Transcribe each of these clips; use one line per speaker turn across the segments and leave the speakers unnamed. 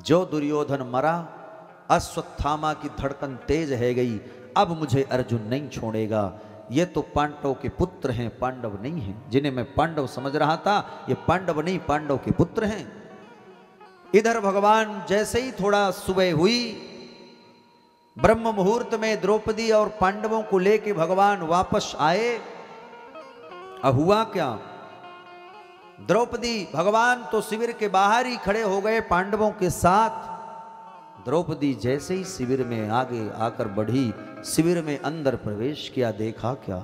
जो दुर्योधन मरा, अश्वत्थामा की धड़कन तेज है गई, अब मुझे अर्जुन नहीं छोड़ेगा। ये तो पांडव के पुत्र हैं, पांडव नहीं हैं। जिन्हें मैं पांडव समझ रहा था, ये पांडव नहीं, पांडव के पुत्र हैं। इधर भगवान जैसे ही थोड़ा सुबह हुई, ब्रह्म मुहूर्त में द्रौपदी और पांडवों को लेके भगवान वापस आए। अब हुआ क्या, द्रौपदी, भगवान तो शिविर के बाहर ही खड़े हो गए पांडवों के साथ। द्रौपदी जैसे ही शिविर में आगे आकर बढ़ी, शिविर में अंदर प्रवेश किया, देखा क्या,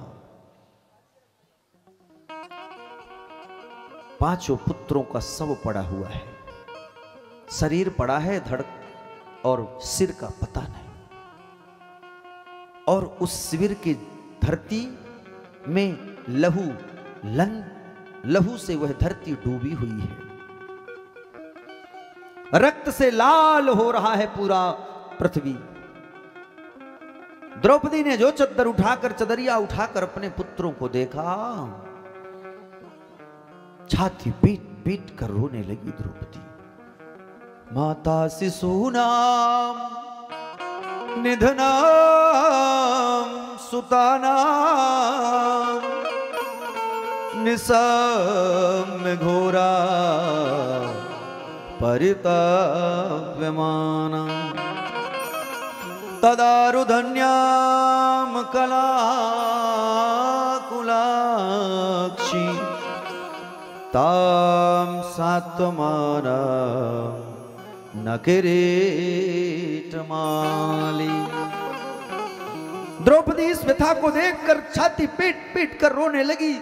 पांचों पुत्रों का शव पड़ा हुआ है। शरीर पड़ा है, धड़ और सिर का पता नहीं। और उस शिविर की धरती में लहू से वह धरती डूबी हुई है। रक्त से लाल हो रहा है पूरा पृथ्वी। द्रौपदी ने जो चद्दर उठाकर, चदरिया उठाकर अपने पुत्रों को देखा, छाती पीट पीट कर रोने लगी द्रौपदी। माता शिशूनाम निधनाम सुतानाम निसम घोरा परिताप्यमाना तदारुधन्याम कलाकुलाक्षी ताम सात्वमाना न किरीटमाली। द्रौपदी इस व्यथा को देखकर छाती पीट पीट कर रोने लगी।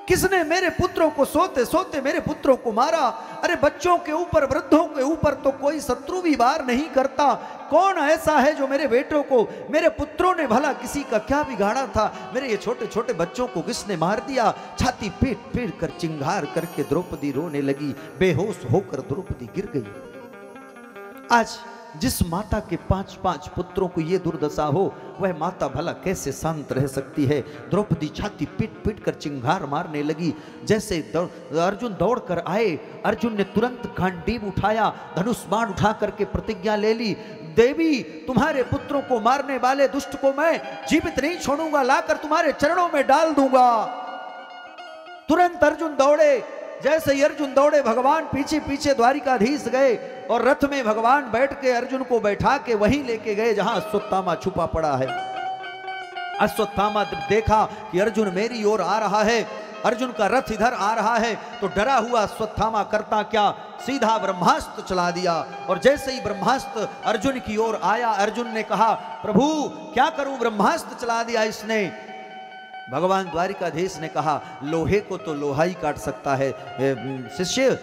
किसने मेरे पुत्रों को सोते सोते मेरे पुत्रों को मारा? अरे बच्चों के ऊपर, वृद्धों के ऊपर तो कोई शत्रु भी वार नहीं करता। कौन ऐसा है जो मेरे बेटों को, मेरे पुत्रों ने भला किसी का क्या बिगाड़ा था? मेरे ये छोटे छोटे बच्चों को किसने मार दिया? छाती पीट पीट कर चिंगार करके द्रौपदी रोने लगी। बेहोश होकर द्रौपदी गिर गई। आज जिस माता के 5-5 पुत्रों को ये दुर्दशा हो, वह माता भला कैसे शांत रह सकती है? द्रौपदी छाती पीट पीट कर चिंगार मारने लगी। जैसे अर्जुन दौड़ कर आए, अर्जुन ने तुरंत गांडीव उठाया, धनुष बाण उठा करके प्रतिज्ञा ले ली, देवी तुम्हारे पुत्रों को मारने वाले दुष्ट को मैं जीवित नहीं छोड़ूंगा, लाकर तुम्हारे चरणों में डाल दूंगा। तुरंत अर्जुन दौड़े। जैसे ही अर्जुन दौड़े, भगवान पीछे पीछे द्वारिकाधीश गए और रथ में भगवान बैठ के अर्जुन को बैठा के वहीं लेके गए जहां अश्वत्थामा छुपा पड़ा है। अश्वत्थामा देखा कि अर्जुन मेरी ओर आ रहा है, अर्जुन का रथ इधर आ रहा है, तो डरा हुआ अश्वत्थामा करता क्या, सीधा ब्रह्मास्त्र चला दिया। और जैसे ही ब्रह्मास्त्र अर्जुन की ओर आया, अर्जुन ने कहा प्रभु क्या करूं, ब्रह्मास्त्र चला दिया इसने। भगवान द्वारिकाधीश ने कहा लोहे को तो लोहा ही काट सकता है, शिष्य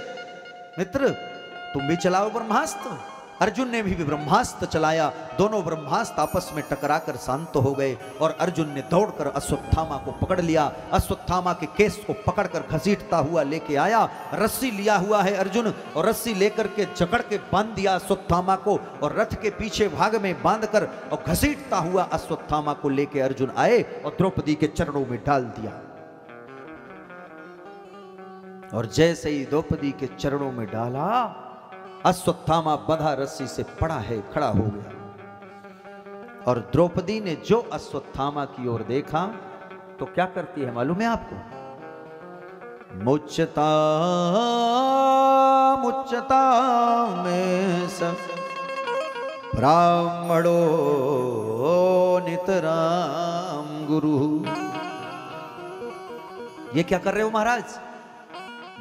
मित्र तुम भी चलाओ ब्रह्मास्त्र। अर्जुन ने भी ब्रह्मास्त्र चलाया। दोनों ब्रह्मास्त्र आपस में टकराकर शांत हो गए और अर्जुन ने दौड़कर अश्वत्थामा को पकड़ लिया। अश्वत्थामा के केस को पकड़कर घसीटता हुआ लेके आया। रस्सी लिया हुआ है अर्जुन, और रस्सी लेकर के जकड़ के बांध दिया अश्वत्थामा को, और रथ के पीछे भाग में बांधकर और घसीटता हुआ अश्वत्थामा को लेके अर्जुन आए और द्रौपदी के चरणों में डाल दिया। और जैसे ही द्रौपदी के चरणों में डाला, अश्वत्थामा बंधा रस्सी से पड़ा है, खड़ा हो गया। और द्रौपदी ने जो अश्वत्थामा की ओर देखा तो क्या करती है मालूम है आपको? मुच्यता मुच्यता में सब ब्राह्मणो नितराम गुरु। ये क्या कर रहे हो महाराज?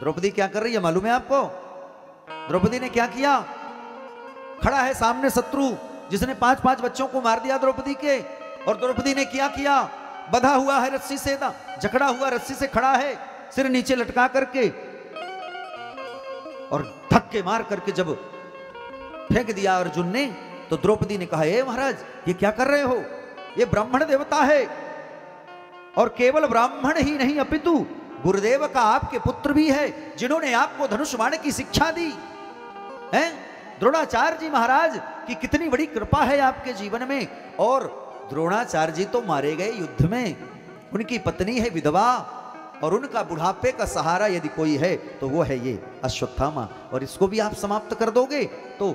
द्रौपदी क्या कर रही है मालूम है आपको? द्रौपदी ने क्या किया? खड़ा है सामने शत्रु जिसने 5-5 बच्चों को मार दिया द्रौपदी के, और द्रौपदी ने क्या किया? बंधा हुआ है रस्सी से, जकड़ा हुआ रस्सी से खड़ा है, सिर नीचे लटका करके, और धक्के मार करके जब फेंक दिया अर्जुन ने, तो द्रौपदी ने कहा ए महाराज ये क्या कर रहे हो? ये ब्राह्मण देवता है, और केवल ब्राह्मण ही नहीं अपितु गुरुदेव का आपके पुत्र भी है, जिन्होंने आपको धनुष बाण की शिक्षा दी है। द्रोणाचार्य जी महाराज की कितनी बड़ी कृपा है आपके जीवन में। और द्रोणाचार्य जी तो मारे गए युद्ध में, उनकी पत्नी है विधवा, और उनका बुढ़ापे का सहारा यदि कोई है तो वो है ये अश्वत्थामा। और इसको भी आप समाप्त कर दोगे? तो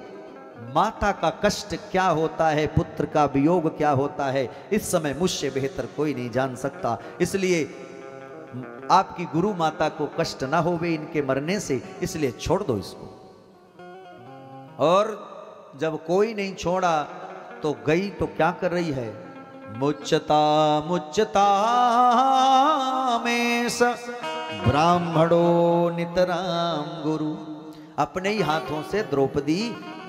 माता का कष्ट क्या होता है, पुत्र का वियोग क्या होता है, इस समय मुझसे बेहतर कोई नहीं जान सकता। इसलिए आपकी गुरु माता को कष्ट ना होवे इनके मरने से, इसलिए छोड़ दो इसको। और जब कोई नहीं छोड़ा तो गई तो क्या कर रही है, मुच्यता मुच्यता में स ब्राह्मणो नितराम गुरु। अपने ही हाथों से द्रौपदी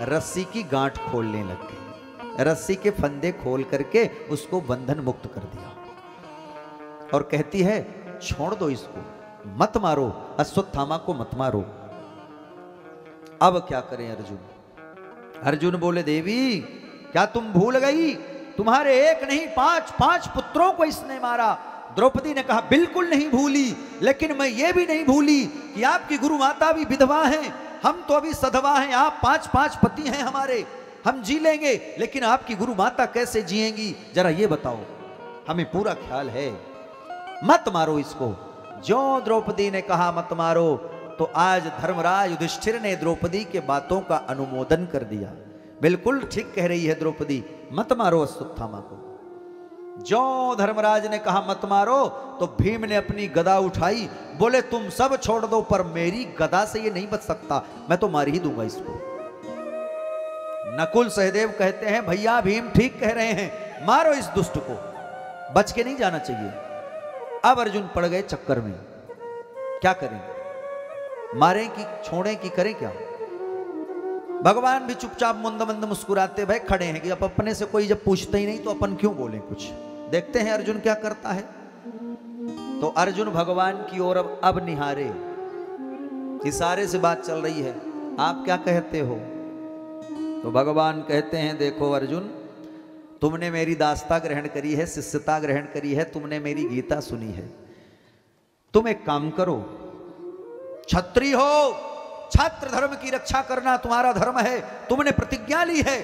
रस्सी की गांठ खोलने लग गई, रस्सी के फंदे खोल करके उसको बंधन मुक्त कर दिया और कहती है छोड़ दो इसको, मत मारो, अश्वत्थामा को मत मारो। अब क्या करें अर्जुन? अर्जुन बोले देवी क्या तुम भूल गई, तुम्हारे एक नहीं पांच पुत्रों को इसने मारा। द्रौपदी ने कहा बिल्कुल नहीं भूली, लेकिन मैं ये भी नहीं भूली कि आपकी गुरु माता भी विधवा हैं, हम तो अभी सधवा हैं, आप पांच पति हैं हमारे, हम जी लेंगे, लेकिन आपकी गुरु माता कैसे जिएंगी, जरा ये बताओ, हमें पूरा ख्याल है, मत मारो इसको। जो द्रौपदी ने कहा मत मारो, तो आज धर्मराज युधिष्ठिर ने द्रौपदी के बातों का अनुमोदन कर दिया। बिल्कुल ठीक कह रही है द्रौपदी, मत मारो अश्वत्थामा को। जो धर्मराज ने कहा मत मारो, तो भीम ने अपनी गदा उठाई, बोले तुम सब छोड़ दो, पर मेरी गदा से ये नहीं बच सकता, मैं तो मार ही दूंगा इसको। नकुल सहदेव कहते हैं भैया भीम ठीक कह रहे हैं, मारो इस दुष्ट को, बच के नहीं जाना चाहिए। अब अर्जुन पड़ गए चक्कर में, क्या करें, मारें कि छोड़ें कि करें क्या? भगवान भी चुपचाप मंद मंद मुस्कुराते भाई खड़े हैं कि अब अपने से कोई जब पूछते ही नहीं तो अपन क्यों बोलें कुछ। देखते हैं अर्जुन क्या करता है। तो अर्जुन भगवान की ओर अब निहारे, इशारे से बात चल रही है, आप क्या कहते हो? तो भगवान कहते हैं देखो अर्जुन, तुमने मेरी दास्ता ग्रहण करी है, शिष्यता ग्रहण करी है, तुमने मेरी गीता सुनी है, तुम एक काम करो, क्षत्रिय हो, छात्र धर्म की रक्षा करना तुम्हारा धर्म है, तुमने प्रतिज्ञा ली है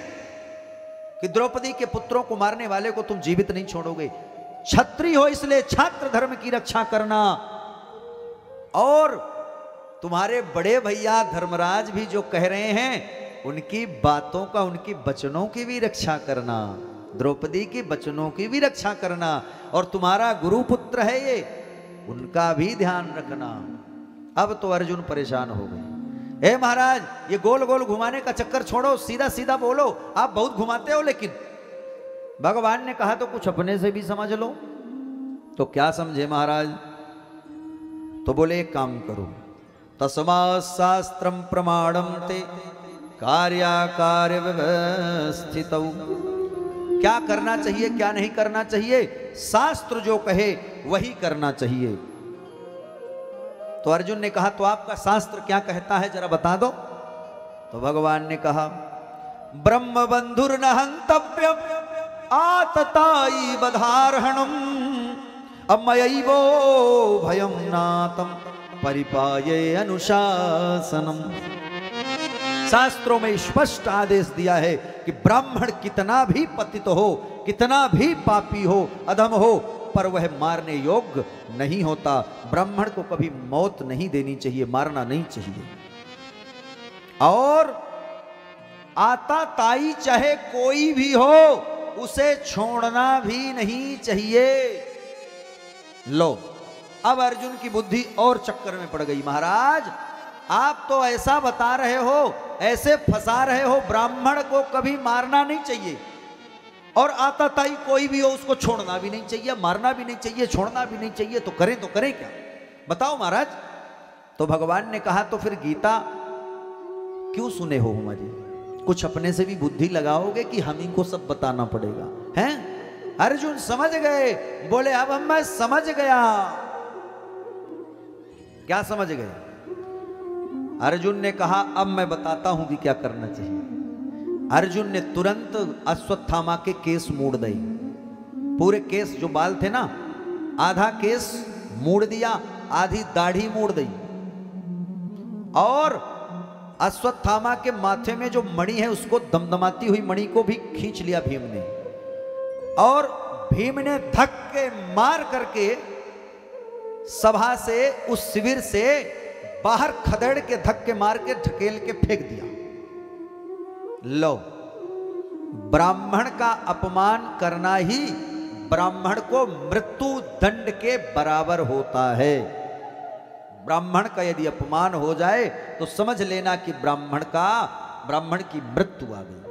कि द्रौपदी के पुत्रों को मारने वाले को तुम जीवित नहीं छोड़ोगे, क्षत्रिय हो इसलिए छात्र धर्म की रक्षा करना, और तुम्हारे बड़े भैया धर्मराज भी जो कह रहे हैं उनकी बातों का, उनकी वचनों की भी रक्षा करना, द्रौपदी के वचनों की भी रक्षा करना, और तुम्हारा गुरु पुत्र है ये, उनका भी ध्यान रखना। अब तो अर्जुन परेशान हो गए, हे महाराज ये गोल गोल घुमाने का चक्कर छोड़ो, सीधा सीधा बोलो, आप बहुत घुमाते हो। लेकिन भगवान ने कहा तो कुछ अपने से भी समझ लो। तो क्या समझे महाराज? तो बोले एक काम करो, तस्मात् शास्त्रम प्रमाणम ते कार्याकार्य व्यवस्थितौ। क्या करना चाहिए क्या नहीं करना चाहिए, शास्त्र जो कहे वही करना चाहिए। तो अर्जुन ने कहा तो आपका शास्त्र क्या कहता है, जरा बता दो। तो भगवान ने कहा ब्रह्म बंधुर न हंतव्यम आतताई बधारहणम अमयैवो भयम नातम परिपाये अनुशासनम। शास्त्रों में स्पष्ट आदेश दिया है कि ब्राह्मण कितना भी पतित हो, कितना भी पापी हो, अधम हो, पर वह मारने योग्य नहीं होता। ब्राह्मण को कभी मौत नहीं देनी चाहिए, मारना नहीं चाहिए। और आता ताई चाहे कोई भी हो, उसे छोड़ना भी नहीं चाहिए। लो अब अर्जुन की बुद्धि और चक्कर में पड़ गई। महाराज आप तो ऐसा बता रहे हो, ऐसे फंसा रहे हो, ब्राह्मण को कभी मारना नहीं चाहिए, और आताताई कोई भी हो उसको छोड़ना भी नहीं चाहिए, मारना भी नहीं चाहिए, छोड़ना भी नहीं चाहिए, तो करें क्या? बताओ महाराज। तो भगवान ने कहा तो फिर गीता क्यों सुने हो हमारी? कुछ अपने से भी बुद्धि लगाओगे कि हम ही को सब बताना पड़ेगा? हैं? अर्जुन समझ गए, बोले अब मैं समझ गया। क्या समझ गए? अर्जुन ने कहा अब मैं बताता हूं कि क्या करना चाहिए। अर्जुन ने तुरंत अश्वत्थामा के केस मोड़ दिए। पूरे केस जो बाल थे ना, आधा केस मोड़ दिया, आधी दाढ़ी मोड़ दी, और अश्वत्थामा के माथे में जो मणि है उसको, दमदमाती हुई मणि को भी खींच लिया भीम ने, और भीम ने धक्के मार करके सभा से, उस शिविर से बाहर खदेड़ के धक्के मार के ढकेल के फेंक दिया। लो, ब्राह्मण का अपमान करना ही ब्राह्मण को मृत्यु दंड के बराबर होता है। ब्राह्मण का यदि अपमान हो जाए तो समझ लेना कि ब्राह्मण की मृत्यु आ गई।